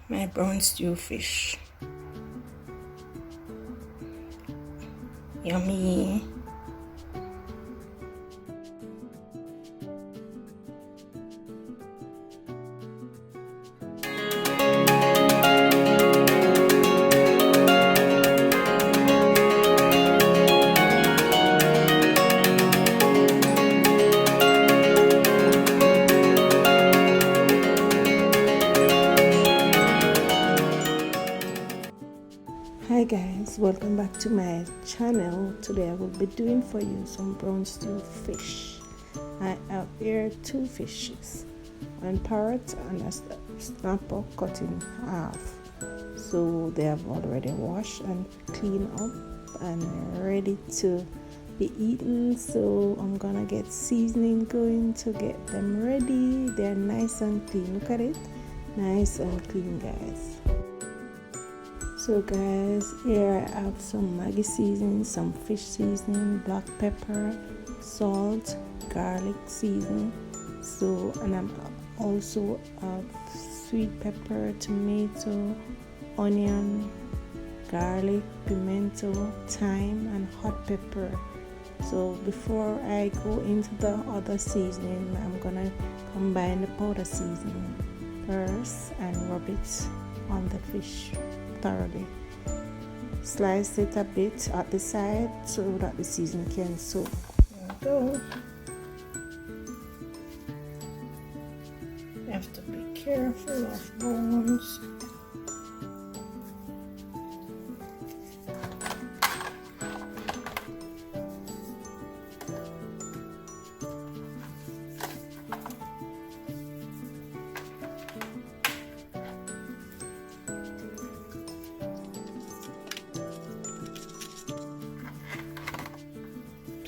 my brown stew fish. Yummy. Hi guys, welcome back to my channel. Today I will be doing for you some brown stew fish. I have here two fishes, one parrot and a snapper cut in half. So they have already washed and cleaned up and ready to be eaten. So I'm gonna get seasoning going to get them ready. They're nice and clean. Look at it, nice and clean, guys. So guys, here I have some Maggi seasoning, some fish seasoning, black pepper, salt, garlic seasoning. So, and I'm also have sweet pepper, tomato, onion, garlic, pimento, thyme, and hot pepper. So before I go into the other seasoning, I'm gonna combine the powder seasoning first and rub it on the fish thoroughly. Slice it a bit at the side so that the seasoning can soak. There we go. You have to be careful of bones.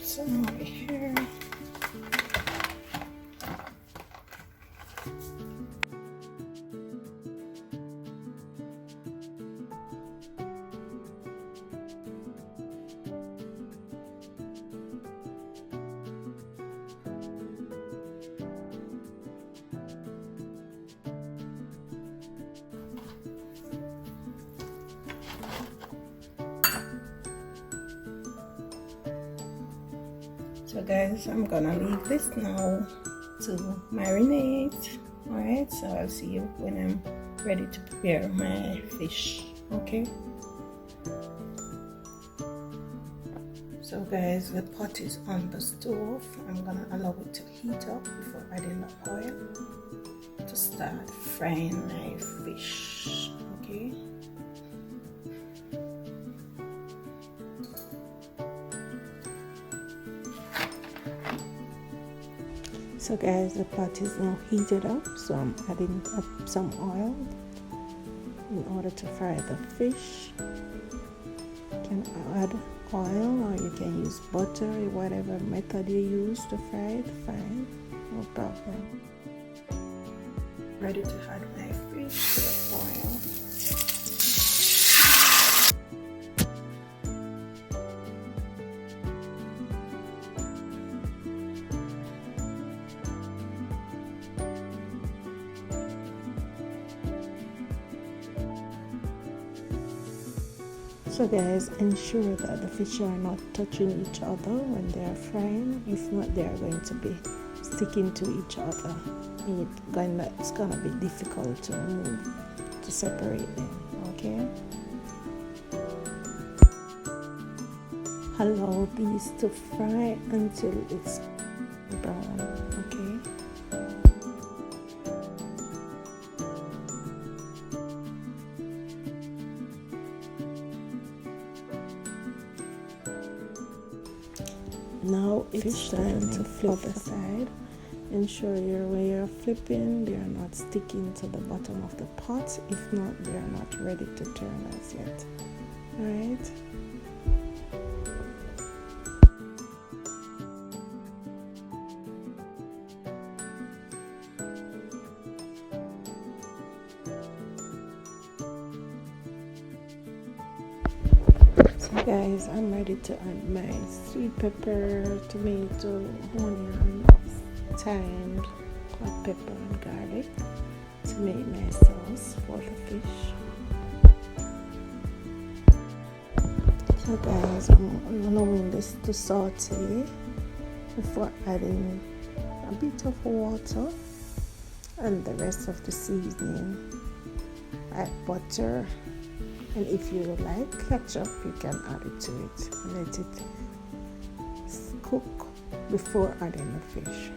Some over here. So guys, I'm gonna leave this now to marinate. Alright, so I'll see you when I'm ready to prepare my fish. Okay. So guys, the pot is on the stove. I'm gonna allow it to heat up before adding the oil to start frying my fish. Okay. So guys, the pot is now heated up, so I'm adding up some oil in order to fry the fish. You can add oil or you can use butter, whatever method you use to fry it, fine, no problem. Ready to add my fish to the oil. So guys, ensure that the fish are not touching each other when they are frying. If not, they are going to be sticking to each other. It's gonna be difficult to remove, to separate them. Okay. Allow these to fry until it's brown. Okay. Now it's time to flip the side. Ensure when you're flipping, they are not sticking to the bottom of the pot. If not, they are not ready to turn as yet. Alright. Guys, I'm ready to add my sweet pepper, tomato, onion, thyme, hot pepper and garlic to to make my sauce for the fish. So guys, I'm allowing this to saute before adding a bit of water and the rest of the seasoning like butter, and if you like ketchup you can add it to it. Let it cook before adding the fish.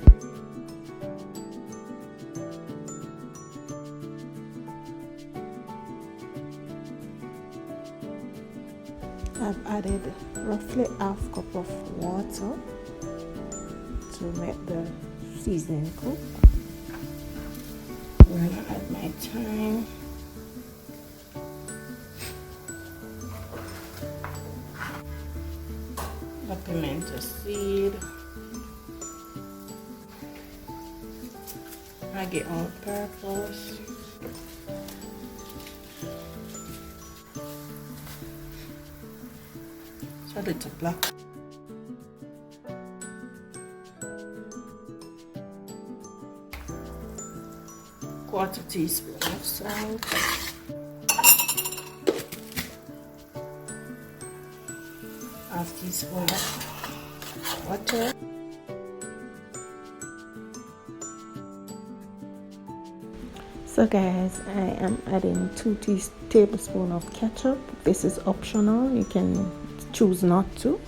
I've added roughly half cup of water to make the seasoning cook. I'm gonna add my thyme, a pimento seed, Maggi all-purpose, so a little black, quarter teaspoon of salt, half teaspoon of butter, so guys, I am adding 2 tablespoons of ketchup. This is optional, you can choose not to.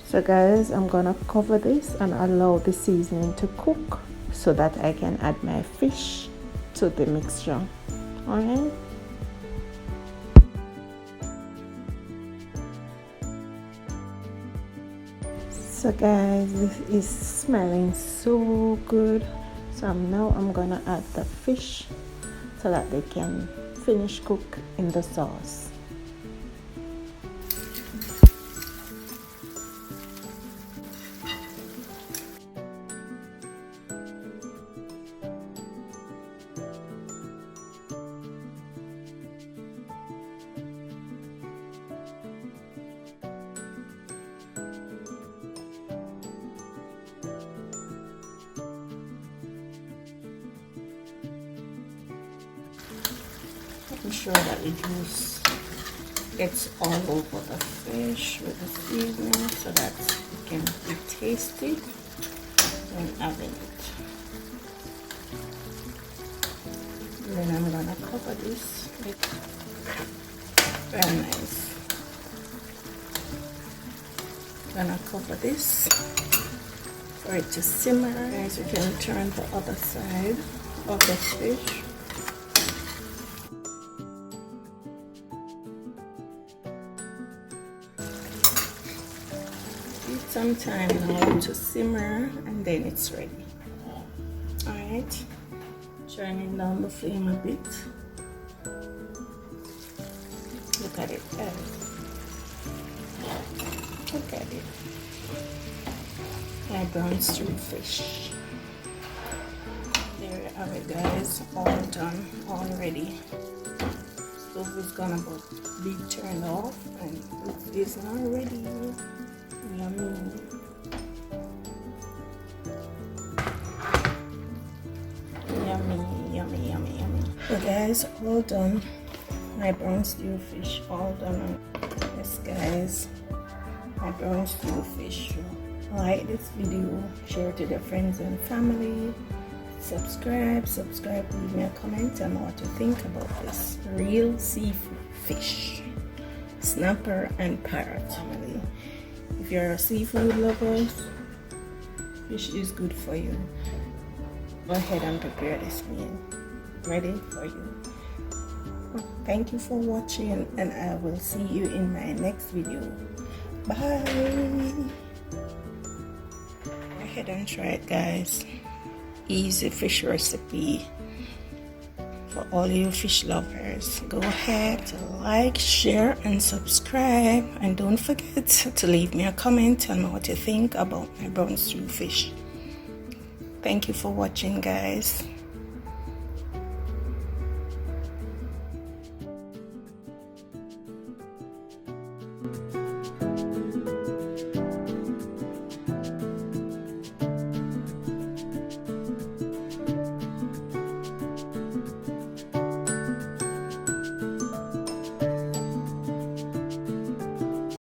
So guys, I'm gonna cover this and allow the seasoning to cook so that I can add my fish to the mixture. Alright. So guys, this is smelling so good. So now I'm gonna add the fish so that they can finish cook in the sauce. Ensure that the juice gets all over the fish with the seasoning so that it can be tasty when having it. And then I'm gonna cover this with very nice. I'm gonna cover this for it to simmer. Guys, you can turn the other side of the fish. Some time now to simmer and then it's ready. Alright, turning down the flame a bit. Look at it, guys. Look at it. My brown stew fish. There you have it, guys. All done, all ready. Stove is gonna be turned off and it is now ready. Yummy. Yummy, yummy, yummy, yummy. So guys, all done. My brown stew fish all done. Yes guys, my brown stew fish. Like this video, share to their friends and family. Subscribe, leave me a comment on what you think about this real seafood fish, snapper and parrot family. If you're a seafood lover, fish is good for you. Go ahead and prepare this meal. Ready for you. Thank you for watching and I will see you in my next video. Bye. Go ahead and try it, guys. Easy fish recipe for all you fish lovers. Go ahead to like, share and subscribe, and don't forget to leave me a comment on what you think about my brown stew fish. Thank you for watching, guys.